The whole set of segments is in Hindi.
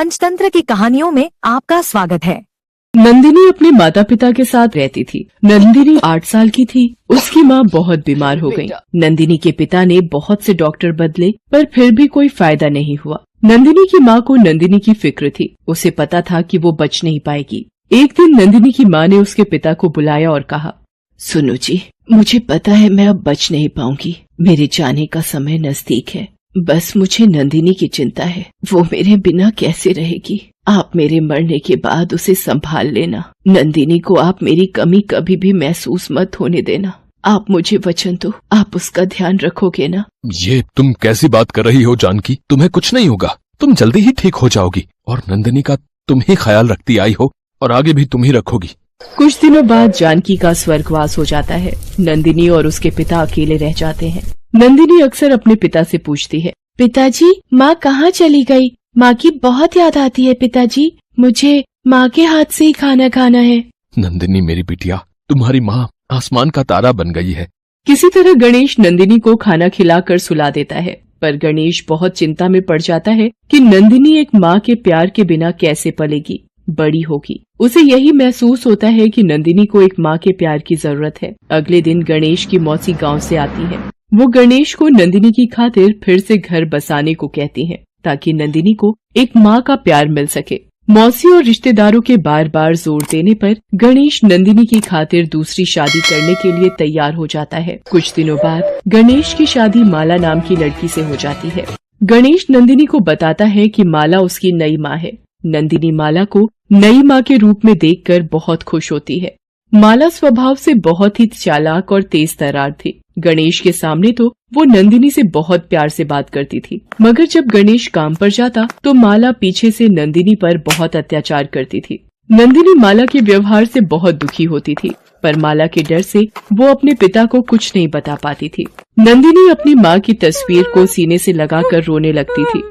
पंचतंत्र की कहानियों में आपका स्वागत है। नंदिनी अपने माता पिता के साथ रहती थी। नंदिनी 8 साल की थी। उसकी माँ बहुत बीमार हो गई। नंदिनी के पिता ने बहुत से डॉक्टर बदले पर फिर भी कोई फायदा नहीं हुआ। नंदिनी की माँ को नंदिनी की फिक्र थी। उसे पता था कि वो बच नहीं पाएगी। एक दिन नंदिनी की माँ ने उसके पिता को बुलाया और कहा, सुनो जी, मुझे पता है मैं अब बच नहीं पाऊंगी। मेरे जाने का समय नजदीक है। बस मुझे नंदिनी की चिंता है। वो मेरे बिना कैसे रहेगी। आप मेरे मरने के बाद उसे संभाल लेना। नंदिनी को आप मेरी कमी कभी भी महसूस मत होने देना। आप मुझे वचन दो, आप उसका ध्यान रखोगे ना? ये तुम कैसी बात कर रही हो जानकी? तुम्हें कुछ नहीं होगा। तुम जल्दी ही ठीक हो जाओगी और नंदिनी का तुम ही ख्याल रखती आई हो और आगे भी तुम ही रखोगी। कुछ दिनों बाद जानकी का स्वर्गवास हो जाता है। नंदिनी और उसके पिता अकेले रह जाते हैं। नंदिनी अक्सर अपने पिता से पूछती है, पिताजी माँ कहाँ चली गई? माँ की बहुत याद आती है पिताजी। मुझे माँ के हाथ से ही खाना खाना है। नंदिनी मेरी बिटिया, तुम्हारी माँ आसमान का तारा बन गई है। किसी तरह गणेश नंदिनी को खाना खिलाकर सुला देता है, पर गणेश बहुत चिंता में पड़ जाता है कि नंदिनी एक माँ के प्यार के बिना कैसे पलेगी, बड़ी होगी। उसे यही महसूस होता है कि नंदिनी को एक माँ के प्यार की जरूरत है। अगले दिन गणेश की मौसी गांव से आती है। वो गणेश को नंदिनी की खातिर फिर से घर बसाने को कहती है ताकि नंदिनी को एक माँ का प्यार मिल सके। मौसी और रिश्तेदारों के बार बार जोर देने पर गणेश नंदिनी की खातिर दूसरी शादी करने के लिए तैयार हो जाता है। कुछ दिनों बाद गणेश की शादी माला नाम की लड़की से हो जाती है। गणेश नंदिनी को बताता है कि माला उसकी नई माँ है। नंदिनी माला को नई माँ के रूप में देखकर बहुत खुश होती है। माला स्वभाव से बहुत ही चालाक और तेज तर्रार थी। गणेश के सामने तो वो नंदिनी से बहुत प्यार से बात करती थी, मगर जब गणेश काम पर जाता तो माला पीछे से नंदिनी पर बहुत अत्याचार करती थी। नंदिनी माला के व्यवहार से बहुत दुखी होती थी, पर माला के डर से वो अपने पिता को कुछ नहीं बता पाती थी। नंदिनी अपनी माँ की तस्वीर को सीने से लगाकर रोने लगती थी।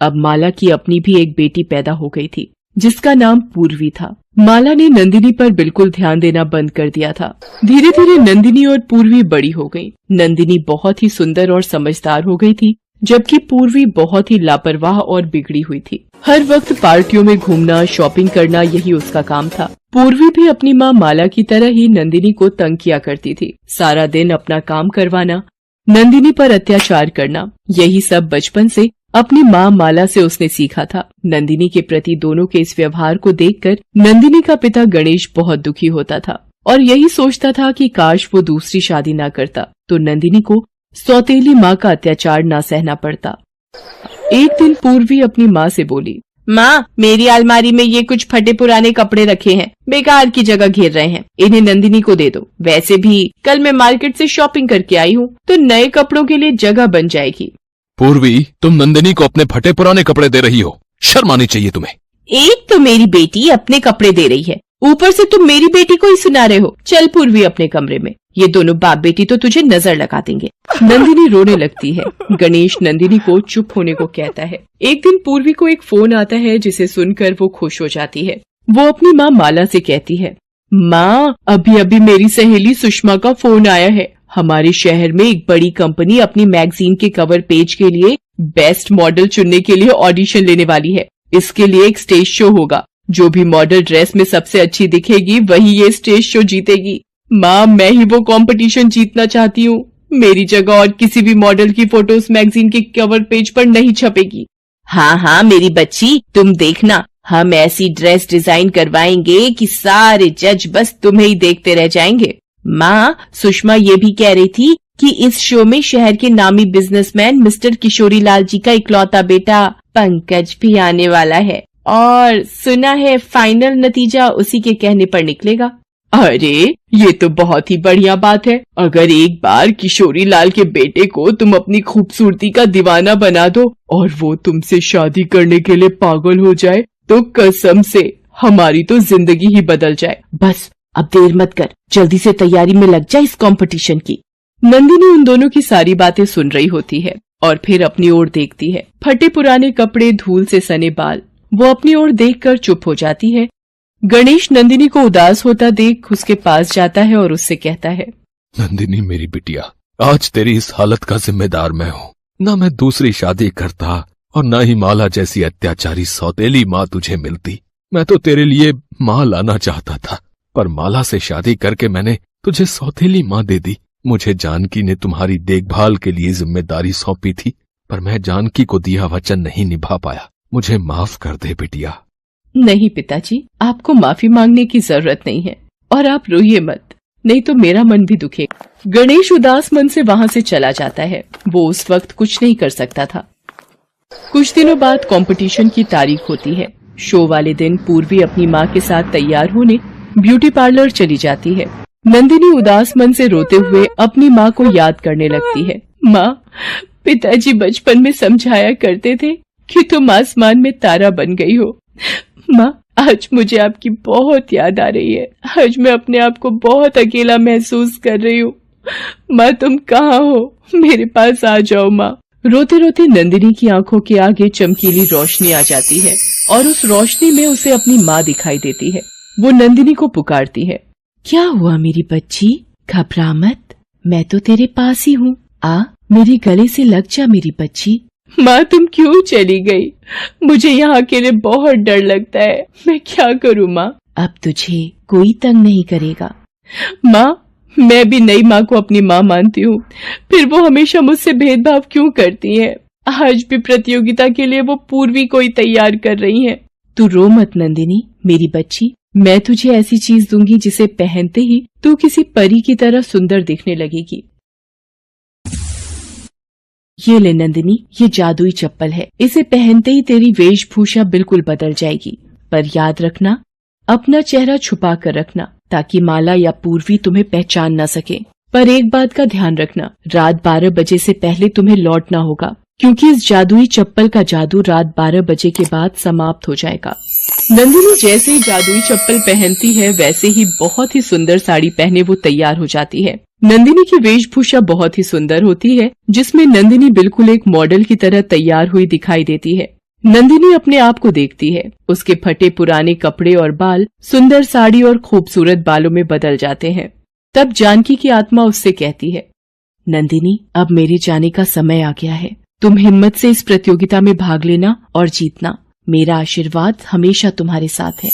अब माला की अपनी भी एक बेटी पैदा हो गई थी जिसका नाम पूर्वी था। माला ने नंदिनी पर बिल्कुल ध्यान देना बंद कर दिया था। धीरे धीरे नंदिनी और पूर्वी बड़ी हो गई। नंदिनी बहुत ही सुंदर और समझदार हो गई थी, जबकि पूर्वी बहुत ही लापरवाह और बिगड़ी हुई थी। हर वक्त पार्टियों में घूमना, शॉपिंग करना, यही उसका काम था। पूर्वी भी अपनी माँ माला की तरह ही नंदिनी को तंग किया करती थी। सारा दिन अपना काम करवाना, नंदिनी पर अत्याचार करना, यही सब बचपन से अपनी माँ माला से उसने सीखा था। नंदिनी के प्रति दोनों के इस व्यवहार को देखकर नंदिनी का पिता गणेश बहुत दुखी होता था और यही सोचता था कि काश वो दूसरी शादी ना करता तो नंदिनी को सौतेली माँ का अत्याचार ना सहना पड़ता। एक दिन पूर्वी अपनी माँ से बोली, माँ, मेरी अलमारी में ये कुछ फटे पुराने कपड़े रखे हैं, बेकार की जगह घेर रहे हैं, इन्हें नंदिनी को दे दो। वैसे भी कल मैं मार्केट से शॉपिंग करके आई हूँ तो नए कपड़ों के लिए जगह बन जाएगी। पूर्वी, तुम नंदिनी को अपने फटे पुराने कपड़े दे रही हो, शर्म आनी चाहिए तुम्हें। एक तो मेरी बेटी अपने कपड़े दे रही है, ऊपर से तुम मेरी बेटी को ही सुना रहे हो। चल पूर्वी अपने कमरे में, ये दोनों बाप बेटी तो तुझे नजर लगा देंगे। नंदिनी रोने लगती है। गणेश नंदिनी को चुप होने को कहता है। एक दिन पूर्वी को एक फोन आता है जिसे सुनकर वो खुश हो जाती है। वो अपनी माँ माला से कहती है, माँ, अभी अभी मेरी सहेली सुषमा का फोन आया है। हमारे शहर में एक बड़ी कंपनी अपनी मैगजीन के कवर पेज के लिए बेस्ट मॉडल चुनने के लिए ऑडिशन लेने वाली है। इसके लिए एक स्टेज शो होगा। जो भी मॉडल ड्रेस में सबसे अच्छी दिखेगी वही ये स्टेज शो जीतेगी। माँ, मैं ही वो कंपटीशन जीतना चाहती हूँ। मेरी जगह और किसी भी मॉडल की फोटो उस मैगजीन के कवर पेज पर नहीं छपेगी। हाँ हाँ मेरी बच्ची, तुम देखना, हम ऐसी ड्रेस डिजाइन करवाएंगे कि सारे जज बस तुम्हें ही देखते रह जाएंगे। माँ, सुषमा ये भी कह रही थी कि इस शो में शहर के नामी बिजनेसमैन मिस्टर किशोरी लाल जी का इकलौता बेटा पंकज भी आने वाला है और सुना है फाइनल नतीजा उसी के कहने पर निकलेगा। अरे ये तो बहुत ही बढ़िया बात है। अगर एक बार किशोरी लाल के बेटे को तुम अपनी खूबसूरती का दीवाना बना दो और वो तुमसे शादी करने के लिए पागल हो जाए तो कसम से हमारी तो जिंदगी ही बदल जाए। बस अब देर मत कर, जल्दी से तैयारी में लग जा इस कंपटीशन की। नंदिनी उन दोनों की सारी बातें सुन रही होती है और फिर अपनी ओर देखती है। फटे पुराने कपड़े, धूल से सने बाल। वो अपनी ओर देखकर चुप हो जाती है। गणेश नंदिनी को उदास होता देख उसके पास जाता है और उससे कहता है, नंदिनी मेरी बिटिया, आज तेरी इस हालत का जिम्मेदार मैं हूँ। ना मैं दूसरी शादी करता और न ही माला जैसी अत्याचारी सौतेली माँ तुझे मिलती। मैं तो तेरे लिए माँ लाना चाहता था, पर माला से शादी करके मैंने तुझे सौतेली माँ दे दी। मुझे जानकी ने तुम्हारी देखभाल के लिए जिम्मेदारी सौंपी थी, पर मैं जानकी को दिया वचन नहीं निभा पाया। मुझे माफ कर दे बिटिया। नहीं पिताजी, आपको माफी मांगने की जरूरत नहीं है, और आप रोइए मत, नहीं तो मेरा मन भी दुखेगा। गणेश उदास मन से वहाँ से चला जाता है। वो उस वक्त कुछ नहीं कर सकता था। कुछ दिनों बाद कंपटीशन की तारीख होती है। शो वाले दिन पूर्वी अपनी माँ के साथ तैयार होने ब्यूटी पार्लर चली जाती है। नंदिनी उदास मन से रोते हुए अपनी माँ को याद करने लगती है। माँ, पिताजी बचपन में समझाया करते थे कि तुम आसमान में तारा बन गई हो। माँ, आज मुझे आपकी बहुत याद आ रही है। आज मैं अपने आप को बहुत अकेला महसूस कर रही हूँ। माँ, तुम कहाँ हो? मेरे पास आ जाओ माँ। रोते रोते नंदिनी की आंखों के आगे चमकीली रोशनी आ जाती है और उस रोशनी में उसे अपनी माँ दिखाई देती है। वो नंदिनी को पुकारती है। क्या हुआ मेरी बच्ची? घबरा मत, मैं तो तेरे पास ही हूँ। आ, मेरे गले से लग जा मेरी बच्ची। माँ, तुम क्यों चली गई? मुझे यहाँ अकेले बहुत डर लगता है। मैं क्या करूँ माँ? अब तुझे कोई तंग नहीं करेगा। माँ, मैं भी नई माँ को अपनी माँ मानती हूँ, फिर वो हमेशा मुझसे भेदभाव क्यों करती है? आज भी प्रतियोगिता के लिए वो पूर्वी को ही तैयार कर रही है। तू रो मत नंदिनी मेरी बच्ची, मैं तुझे ऐसी चीज दूंगी जिसे पहनते ही तू किसी परी की तरह सुंदर दिखने लगेगी। ये ले नंदिनी, ये जादुई चप्पल है। इसे पहनते ही तेरी वेशभूषा बिल्कुल बदल जाएगी। पर याद रखना, अपना चेहरा छुपा कर रखना ताकि माला या पूर्वी तुम्हें पहचान न सके। पर एक बात का ध्यान रखना, रात 12 बजे से पहले तुम्हें लौटना होगा, क्योंकि इस जादुई चप्पल का जादू रात 12 बजे के बाद समाप्त हो जाएगा। नंदिनी जैसे ही जादुई चप्पल पहनती है वैसे ही बहुत ही सुंदर साड़ी पहने वो तैयार हो जाती है। नंदिनी की वेशभूषा बहुत ही सुंदर होती है, जिसमें नंदिनी बिल्कुल एक मॉडल की तरह तैयार हुई दिखाई देती है। नंदिनी अपने आप को देखती है। उसके फटे पुराने कपड़े और बाल सुंदर साड़ी और खूबसूरत बालों में बदल जाते हैं। तब जानकी की आत्मा उससे कहती है, नंदिनी, अब मेरे जाने का समय आ गया है। तुम हिम्मत से इस प्रतियोगिता में भाग लेना और जीतना। मेरा आशीर्वाद हमेशा तुम्हारे साथ है।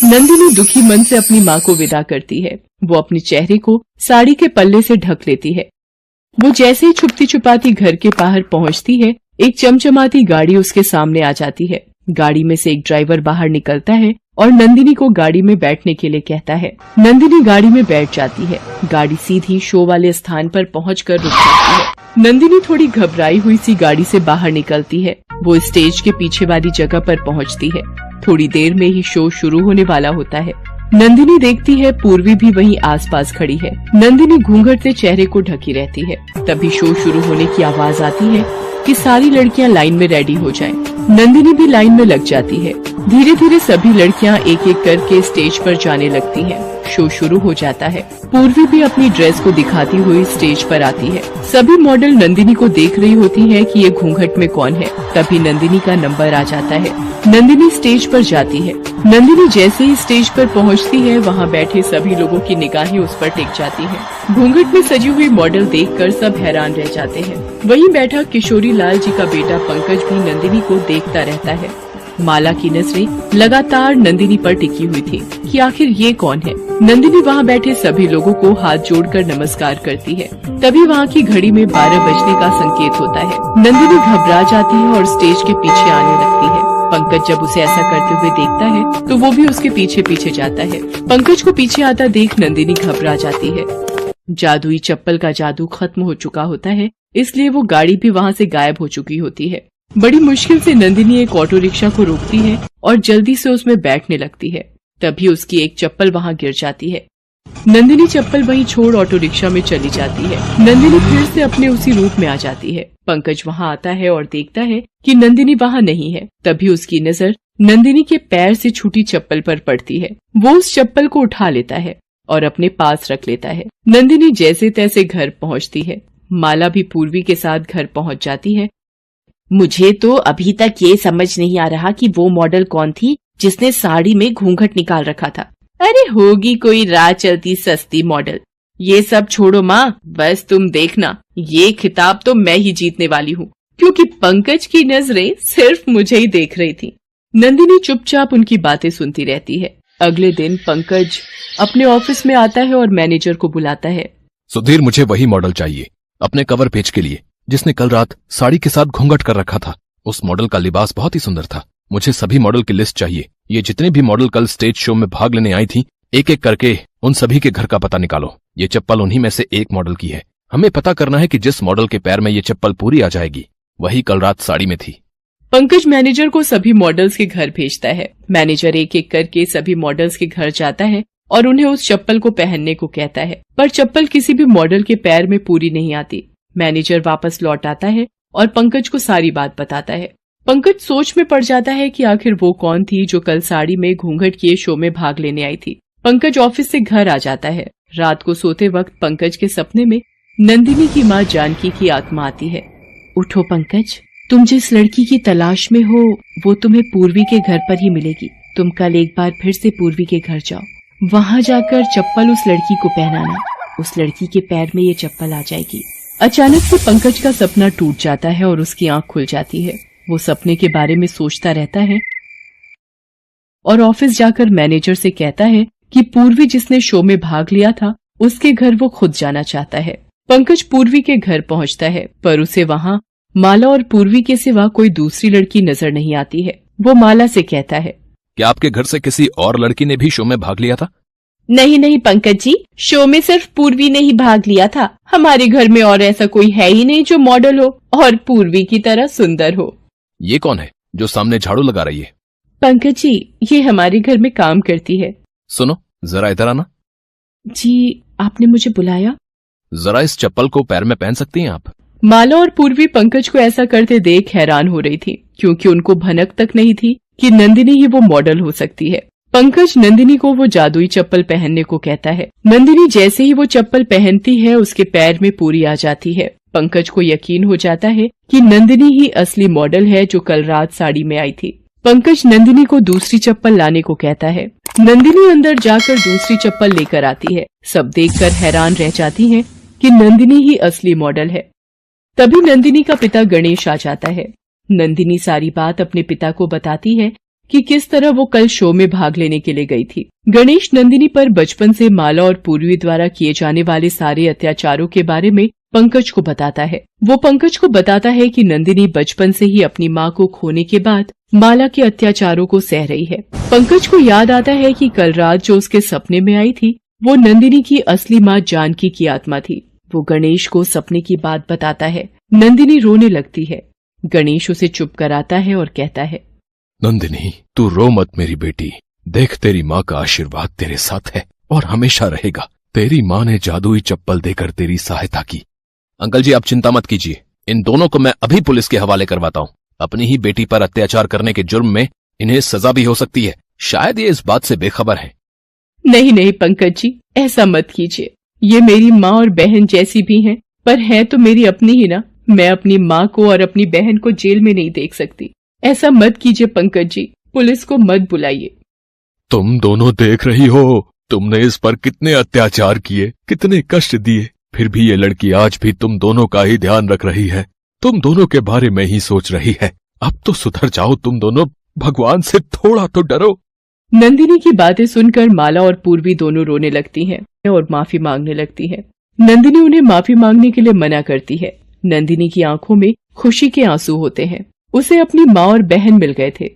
नंदिनी दुखी मन से अपनी माँ को विदा करती है। वो अपने चेहरे को साड़ी के पल्ले से ढक लेती है। वो जैसे ही छुपती छुपाती घर के बाहर पहुँचती है, एक चमचमाती गाड़ी उसके सामने आ जाती है। गाड़ी में से एक ड्राइवर बाहर निकलता है और नंदिनी को गाड़ी में बैठने के लिए कहता है। नंदिनी गाड़ी में बैठ जाती है। गाड़ी सीधी शो वाले स्थान पर पहुंचकर रुक जाती है। नंदिनी थोड़ी घबराई हुई सी गाड़ी से बाहर निकलती है। वो स्टेज के पीछे वाली जगह पर पहुंचती है। थोड़ी देर में ही शो शुरू होने वाला होता है। नंदिनी देखती है पूर्वी भी वहीं आसपास खड़ी है। नंदिनी घूंघट से चेहरे को ढकी रहती है। तभी शो शुरू होने की आवाज आती है कि सारी लड़कियां लाइन में रेडी हो जाएं। नंदिनी भी लाइन में लग जाती है। धीरे धीरे सभी लड़कियां एक एक करके स्टेज पर जाने लगती हैं। शो शुरू हो जाता है। पूर्वी भी अपनी ड्रेस को दिखाती हुई स्टेज पर आती है। सभी मॉडल नंदिनी को देख रही होती हैं कि ये घूंघट में कौन है। तभी नंदिनी का नंबर आ जाता है। नंदिनी स्टेज पर जाती है। नंदिनी जैसे ही स्टेज पर पहुंचती है, वहां बैठे सभी लोगों की निगाहें उस पर टिक जाती हैं। घूंघट में सजी हुई मॉडल देखकर सब हैरान रह जाते हैं। वहीं बैठा किशोरी लाल जी का बेटा पंकज भी नंदिनी को देखता रहता है। माला की नजरें लगातार नंदिनी पर टिकी हुई थी कि आखिर ये कौन है। नंदिनी वहाँ बैठे सभी लोगों को हाथ जोड़कर नमस्कार करती है। तभी वहाँ की घड़ी में 12 बजने का संकेत होता है। नंदिनी घबरा जाती है और स्टेज के पीछे आने लगती है। पंकज जब उसे ऐसा करते हुए देखता है तो वो भी उसके पीछे पीछे जाता है। पंकज को पीछे आता देख नंदिनी घबरा जाती है। जादुई चप्पल का जादू खत्म हो चुका होता है, इसलिए वो गाड़ी भी वहाँ से गायब हो चुकी होती है। बड़ी मुश्किल से नंदिनी एक ऑटो रिक्शा को रोकती है और जल्दी से उसमें बैठने लगती है। तभी उसकी एक चप्पल वहाँ गिर जाती है। नंदिनी चप्पल वहीं छोड़ ऑटो रिक्शा में चली जाती है। नंदिनी फिर से अपने उसी रूप में आ जाती है। पंकज वहाँ आता है और देखता है कि नंदिनी वहाँ नहीं है। तभी उसकी नजर नंदिनी के पैर से छूटी चप्पल पर पड़ती है। वो उस चप्पल को उठा लेता है और अपने पास रख लेता है। नंदिनी जैसे तैसे घर पहुँचती है। माला भी पूर्वी के साथ घर पहुँच जाती है। मुझे तो अभी तक ये समझ नहीं आ रहा कि वो मॉडल कौन थी जिसने साड़ी में घूंघट निकाल रखा था। अरे होगी कोई राह चलती सस्ती मॉडल। ये सब छोड़ो माँ, बस तुम देखना, ये खिताब तो मैं ही जीतने वाली हूँ। क्योंकि पंकज की नजरें सिर्फ मुझे ही देख रही थी। नंदिनी चुपचाप उनकी बातें सुनती रहती है। अगले दिन पंकज अपने ऑफिस में आता है और मैनेजर को बुलाता है। सुधीर, मुझे वही मॉडल चाहिए अपने कवर पेज के लिए जिसने कल रात साड़ी के साथ घूंघट कर रखा था। उस मॉडल का लिबास बहुत ही सुंदर था। मुझे सभी मॉडल की लिस्ट चाहिए। ये जितने भी मॉडल कल स्टेज शो में भाग लेने आई थी, एक एक करके उन सभी के घर का पता निकालो। ये चप्पल उन्हीं में से एक मॉडल की है। हमें पता करना है कि जिस मॉडल के पैर में ये चप्पल पूरी आ जाएगी वही कल रात साड़ी में थी। पंकज मैनेजर को सभी मॉडल्स के घर भेजता है। मैनेजर एक एक करके सभी मॉडल्स के घर जाता है और उन्हें उस चप्पल को पहनने को कहता है, पर चप्पल किसी भी मॉडल के पैर में पूरी नहीं आती। मैनेजर वापस लौट आता है और पंकज को सारी बात बताता है। पंकज सोच में पड़ जाता है कि आखिर वो कौन थी जो कल साड़ी में घूंघट किए शो में भाग लेने आई थी। पंकज ऑफिस से घर आ जाता है। रात को सोते वक्त पंकज के सपने में नंदिनी की माँ जानकी की आत्मा आती है। उठो पंकज, तुम जिस लड़की की तलाश में हो वो तुम्हें पूर्वी के घर पर ही मिलेगी। तुम कल एक बार फिर से पूर्वी के घर जाओ, वहाँ जाकर चप्पल उस लड़की को पहनाना। उस लड़की के पैर में ये चप्पल आ जाएगी। अचानक से पंकज का सपना टूट जाता है और उसकी आंख खुल जाती है। वो सपने के बारे में सोचता रहता है और ऑफिस जाकर मैनेजर से कहता है कि पूर्वी जिसने शो में भाग लिया था उसके घर वो खुद जाना चाहता है। पंकज पूर्वी के घर पहुंचता है, पर उसे वहाँ माला और पूर्वी के सिवा कोई दूसरी लड़की नजर नहीं आती है। वो माला से कहता है, क्या आपके घर से किसी और लड़की ने भी शो में भाग लिया था? नहीं नहीं पंकज जी, शो में सिर्फ पूर्वी ने ही भाग लिया था। हमारे घर में और ऐसा कोई है ही नहीं जो मॉडल हो और पूर्वी की तरह सुंदर हो। ये कौन है जो सामने झाड़ू लगा रही है? पंकज जी, ये हमारे घर में काम करती है। सुनो, जरा इधर आना। जी, आपने मुझे बुलाया? जरा इस चप्पल को पैर में पहन सकती हैं आप? माला और पूर्वी पंकज को ऐसा करते देख हैरान हो रही थी, क्योंकि उनको भनक तक नहीं थी कि नंदिनी ही वो मॉडल हो सकती है। पंकज नंदिनी को वो जादुई चप्पल पहनने को कहता है। नंदिनी जैसे ही वो चप्पल पहनती है उसके पैर में पूरी आ जाती है। पंकज को यकीन हो जाता है कि नंदिनी ही असली मॉडल है जो कल रात साड़ी में आई थी। पंकज नंदिनी को दूसरी चप्पल लाने को कहता है। नंदिनी अंदर जाकर दूसरी चप्पल लेकर आती है। सब देखकर हैरान रह जाती हैं कि नंदिनी ही असली मॉडल है। तभी नंदिनी का पिता गणेश आ जाता है। नंदिनी सारी बात अपने पिता को बताती है कि किस तरह वो कल शो में भाग लेने के लिए गई थी। गणेश नंदिनी पर बचपन से माला और पूर्वी द्वारा किए जाने वाले सारे अत्याचारों के बारे में पंकज को बताता है। वो पंकज को बताता है कि नंदिनी बचपन से ही अपनी माँ को खोने के बाद माला के अत्याचारों को सह रही है। पंकज को याद आता है कि कल रात जो उसके सपने में आई थी वो नंदिनी की असली माँ जानकी की आत्मा थी। वो गणेश को सपने की बात बताता है। नंदिनी रोने लगती है। गणेश उसे चुप कराता है और कहता है, नंदिनी, तू रो मत मेरी बेटी। देख, तेरी माँ का आशीर्वाद तेरे साथ है और हमेशा रहेगा। तेरी माँ ने जादुई चप्पल देकर तेरी सहायता की। अंकल जी, आप चिंता मत कीजिए। इन दोनों को मैं अभी पुलिस के हवाले करवाता हूँ। अपनी ही बेटी पर अत्याचार करने के जुर्म में इन्हें सजा भी हो सकती है। शायद ये इस बात से बेखबर है। नहीं नहीं पंकज जी, ऐसा मत कीजिए। ये मेरी माँ और बहन जैसी भी हैं, पर है तो मेरी अपनी ही ना। मैं अपनी माँ को और अपनी बहन को जेल में नहीं देख सकती। ऐसा मत कीजिए पंकज जी, पुलिस को मत बुलाइए। तुम दोनों देख रही हो, तुमने इस पर कितने अत्याचार किए, कितने कष्ट दिए, फिर भी ये लड़की आज भी तुम दोनों का ही ध्यान रख रही है। तुम दोनों के बारे में ही सोच रही है। अब तो सुधर जाओ तुम दोनों, भगवान से थोड़ा तो डरो। नंदिनी की बातें सुनकर माला और पूर्वी दोनों रोने लगती हैं और माफी मांगने लगती हैं। नंदिनी उन्हें माफी मांगने के लिए मना करती है। नंदिनी की आंखों में खुशी के आंसू होते हैं। उसे अपनी माँ और बहन मिल गए थे।